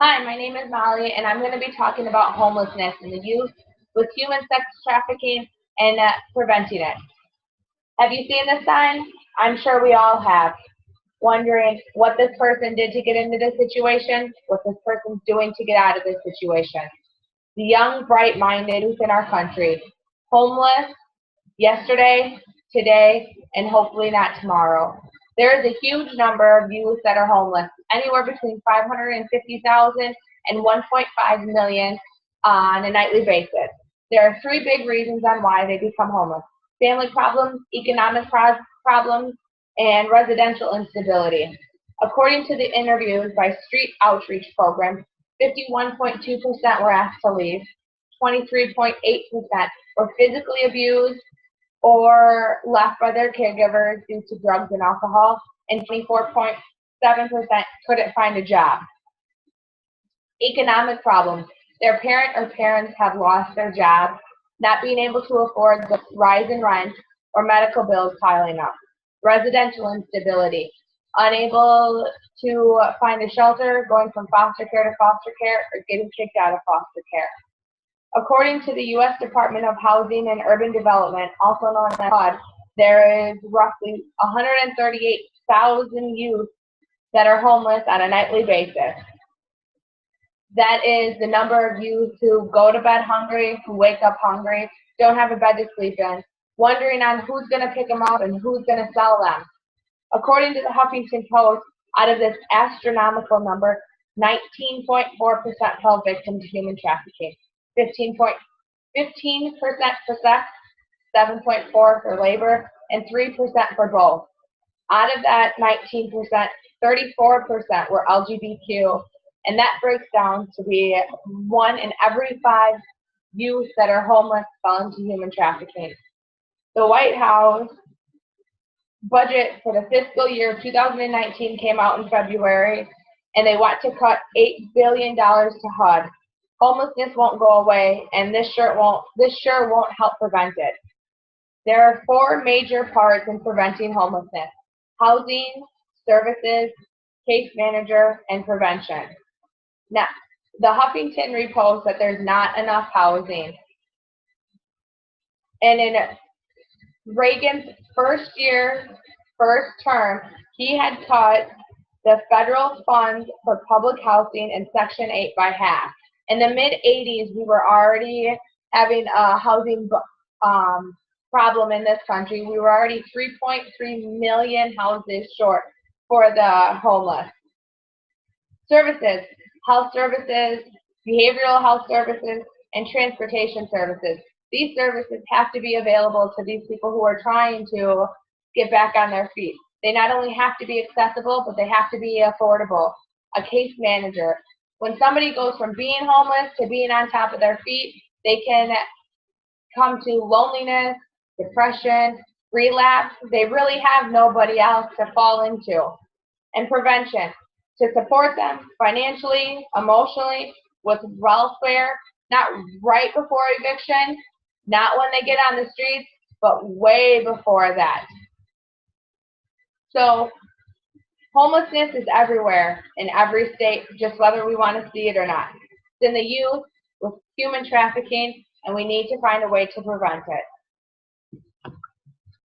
Hi, my name is Molly, and I'm going to be talking about homelessness and the youth with human sex trafficking and preventing it. Have you seen this sign? I'm sure we all have. Wondering what this person did to get into this situation, what this person's doing to get out of this situation. The young, bright-minded youth in our country, homeless yesterday, today, and hopefully not tomorrow. There is a huge number of youth that are homeless, anywhere between 550,000 and 1.5 million on a nightly basis. There are three big reasons on why they become homeless: family problems, economic problems, and residential instability. According to the interviews by Street Outreach Program, 51.2% were asked to leave, 23.8% were physically abused or left by their caregivers due to drugs and alcohol, and 24.7% couldn't find a job. Economic problems. Their parent or parents have lost their job, not being able to afford the rise in rent or medical bills piling up. Residential instability. Unable to find a shelter, going from foster care to foster care, or getting kicked out of foster care. According to the U.S. Department of Housing and Urban Development, also known as HUD, there is roughly 138,000 youth that are homeless on a nightly basis. That is the number of youth who go to bed hungry, who wake up hungry, don't have a bed to sleep in, wondering on who's going to pick them up and who's going to sell them. According to the Huffington Post, out of this astronomical number, 19.4% fell victim to human trafficking. 15% for sex, 7.4% for labor, and 3% for both. Out of that 19%, 34% were LGBTQ, and that breaks down to be 1 in every 5 youth that are homeless fell into human trafficking. The White House budget for the fiscal year 2019 came out in February, and they want to cut $8 billion to HUD. Homelessness won't go away, and this sure won't help prevent it. There are 4 major parts in preventing homelessness: housing, services, case manager, and prevention. Now, the Huffington reports that there's not enough housing. And in Reagan's first term, he had cut the federal funds for public housing in Section 8 by half. In the mid-'80s, we were already having a housing problem in this country. We were already 3.3 million houses short for the homeless. Services, health services, behavioral health services, and transportation services. These services have to be available to these people who are trying to get back on their feet. They not only have to be accessible, but they have to be affordable. A case manager. When somebody goes from being homeless to being on top of their feet, they can come to loneliness, depression, relapse. They really have nobody else to fall into. And prevention, to support them financially, emotionally, with welfare, not right before eviction, not when they get on the streets, but way before that. So homelessness is everywhere in every state, just whether we want to see it or not. It's in the youth with human trafficking, and we need to find a way to prevent it.